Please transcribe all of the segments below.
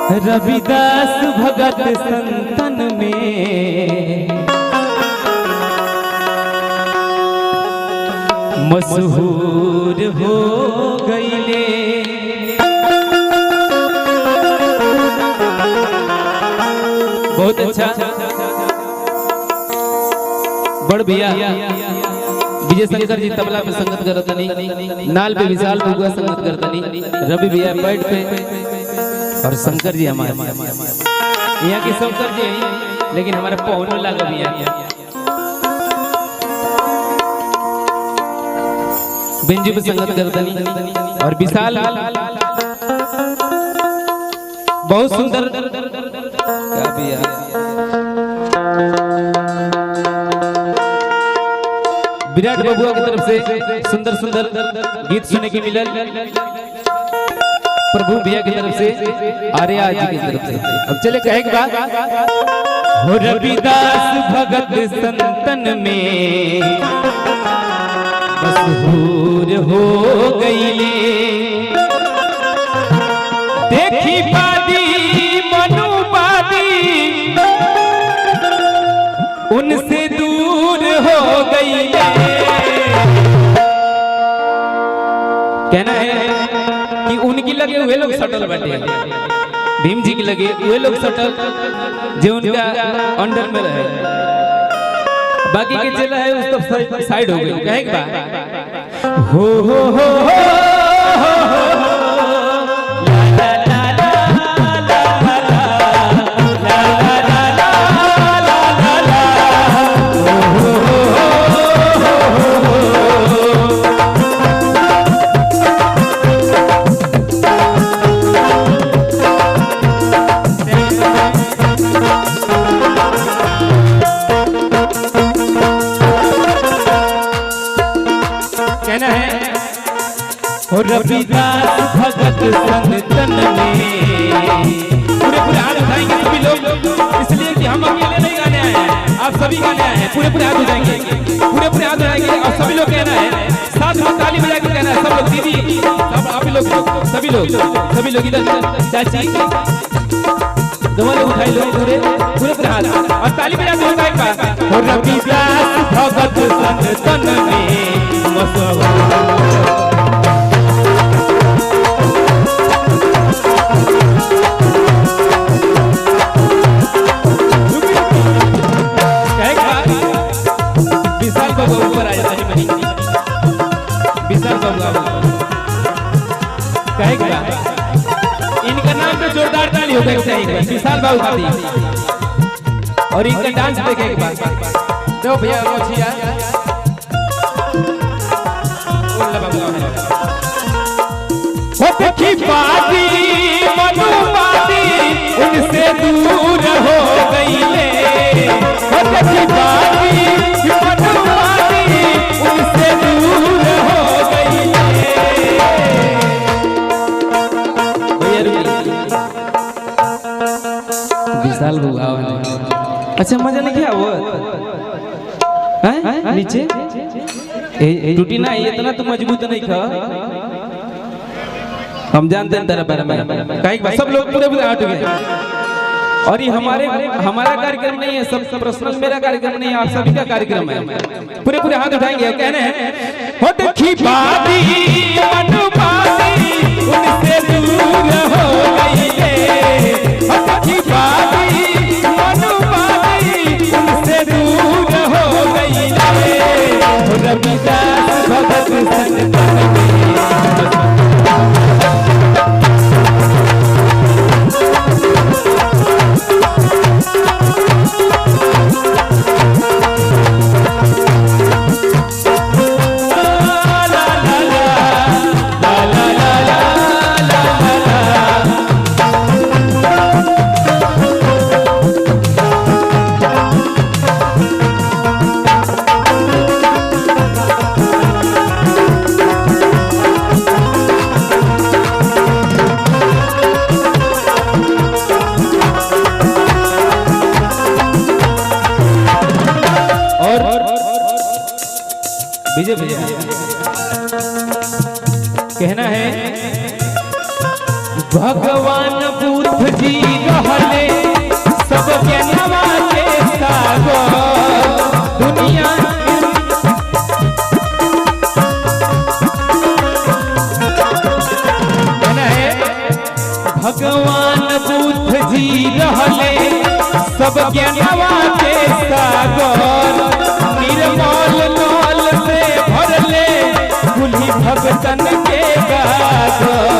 रविदास भगत संतन में मशहूर हो गईले। बहुत अच्छा बड़ भैया विजय शंकर जी तबला पे संगत करतनी, नाल पे विशाल बबुआ संगत करतनी, रवि भैया पैड पे और शंकर जी हमारे यहाँ के शंकर जी हैं, लेकिन हमारे पौनो लागा भैया बेंजू पे संगत करतनी और विशाल बहुत सुंदर क्या भैया विराट बबुआ की तरफ से सुंदर सुंदर गीत सुनने के मिलल, प्रभु भैया की तरफ से, आर्या जी की तरफ से। अब चले कहे के बाद हो रविदास भगत संतन में मशहूर हो गईले। देखी बादी मनुवादी उनसे दूर हो गईले। कहना है कि उनकी लगे हुए लोग सटल बैठे, भीम जी की लगे हुए लोग सटल जो उनका अंडर में रहे, बाकी के चला है उस तो साइड हो गई। कहे हो रविदास भगत संतन में पूरे पूरे हाथ उठाएंगे सभी लोग, इसलिए कि हम अकेले नहीं गाने आए हैं, आप सभी गाने आए हैं। पूरे पूरे हाथ उठाएंगे, पूरे पूरे हाथ उठाएंगे और सभी लोग कहना है, साथ में ताली बजा के कहना है। सब लोग दीदी, सब आप लोग, सभी लोग इधर चाची दोनों लोग उठाए लोग पूरे पूरे पूरे हाथ और ताली बजा के उठाए पा। रविदास भगत संतन में मशहूर ऊपर आया विशाल बाबू कहेगा, इनका नाम पे जोरदार ताली हो गई चाहिए विशाल बाबू का, और इनका डांस देखे के बाद दो भैया मोछिया देखी बाती मनुवादी उनसे दूर हो गईले। देखी बाती उनसे दूर हो गईले। विशाल बुआ अच्छा मजा नहीं किया वो हैं नीचे टूटी ना, इतना तो मजबूत नहीं था, हम जानते हैं तेरा बारे में। कहीं सब लोग पूरे पूरे हाथ गए और ये हमारा कार्यक्रम नहीं है, सब पर्सनल मेरा कार्यक्रम नहीं है, आप सभी का कार्यक्रम है। पूरे पूरे हाथ उठाएंगे, कहने हैं हो देखी बाती मनुवादी उनसे दूर हो गईले। हो देखी बाती मनुवादी उनसे दूर हो गईले। रविदास भगत संतन में la la la la la la la भगवान बुद्ध जी रहले सब ज्ञानवा के सागर दुनिया भगवान बुद्ध जी रहले सब ज्ञानवा के सागर निर्मल नल से भरले कुली भगतन के गागर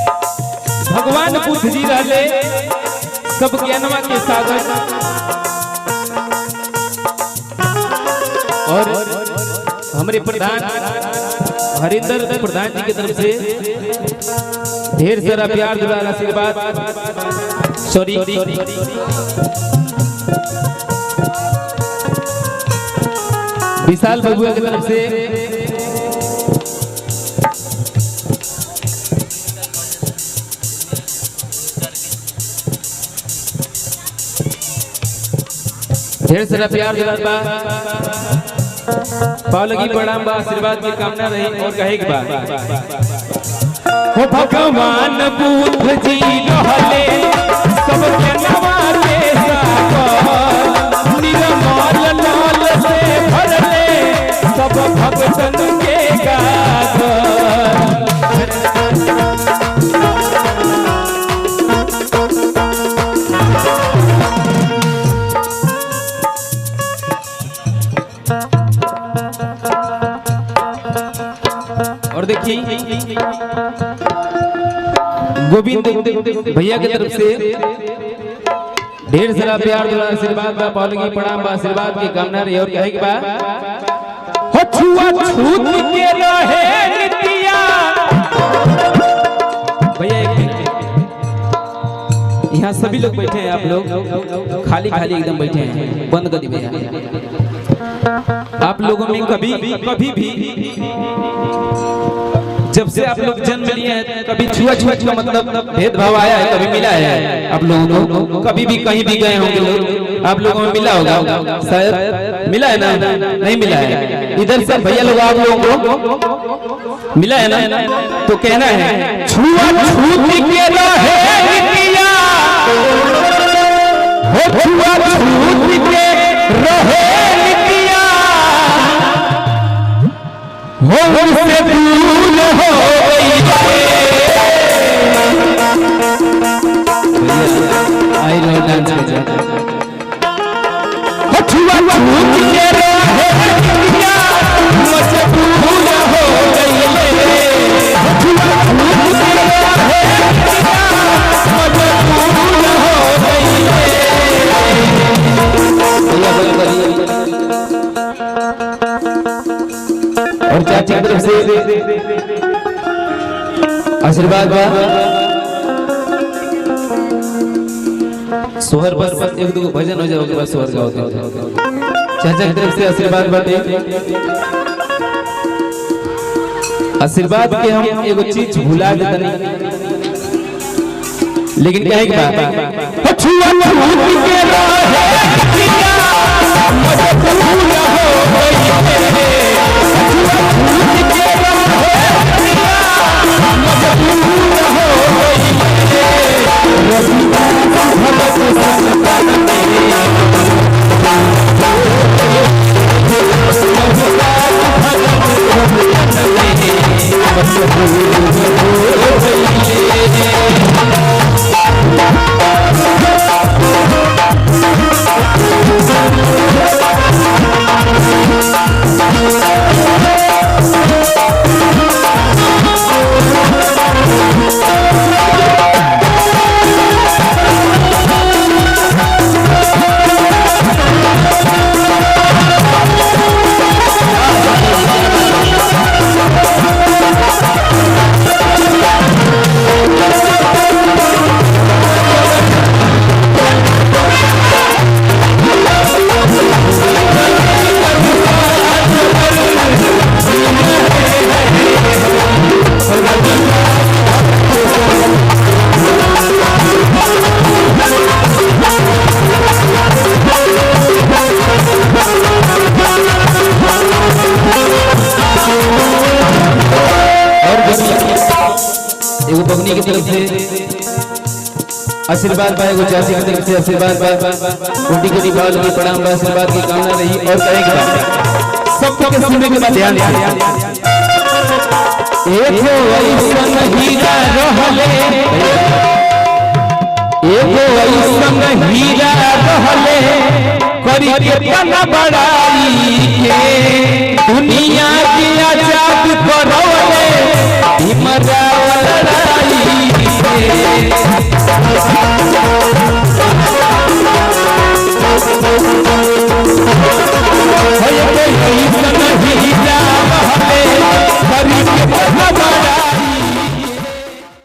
भगवान बुद्ध जी रहले सब ज्ञानवा के सागर और हमारे प्रधान हरिंदर प्रधान जी की तरफ से ढेर सारा प्यार दुलार आशीर्वाद सॉरी विशाल बबुआ की तरफ से ढेर सारा प्यार दुलार बा पालगी प्रणाम बा आशीर्वाद की कामना रही और कहे के बा हो भगवान बुद्ध जी रहले सब ज्ञानवा के सागर निर्मल नल से भरले सब भगतन के गागर और देखिए गोविंद भैया की तरफ से ढेर सारा प्यार दुलार आशीर्वाद बा पालगी प्रणाम बा आशीर्वाद की कामना रही और कहे के बा हो छुआ छूत के रहे नितिया भैया एक मिनट यहाँ सभी लोग बैठे हैं आप लोग खाली खाली एकदम बैठे हैं बंद कर दी भैया आप लोगों में कभी भी जब से आप लोग जन्म लिए हैं कभी छुआछूत का मतलब भेदभाव आया है कभी मिला है आप लोगों को कभी भी कहीं भी गए होंगे लोग आप लोगों में मिला होगा शायद मिला है ना नहीं मिला है इधर से भैया लोग आप लोगों को मिला है ना तो कहना है छुआछूत के रहे नितिया हो छुआछूत के रहे नितिया हो उनसे भूल हो गई आई लो डांस के हो छुआछूत के रहे नितिया मुझसे भूल हो गई हो छुआछूत के रहे नितिया मुझसे भूल हो गई और चाची की तरफ से आशीर्वाद बा सोहर बस एक दो भजन हो जाओगे बस सोहर गाओ चाचा की तरफ से आशीर्वाद बाटे आशीर्वाद के हम एगो चीज भुला देतनी लेकिन कहे के बा छुआ छूत के रहे मुझे भूल हो गई बहनी की तरफ से आशीर्वाद पाए, को चाची की तरफ से आशीर्वाद पाए, कोटि कोटि भाव की प्रणाम बा, आशीर्वाद की कामना रही। और करेंगे सबके सुनने के बाद ध्यान से एको ऐसन हीरा रहले, एको ऐसन हीरा रहले करी के तना बड़ाई के दुनिया की आजाद करवले भीमराव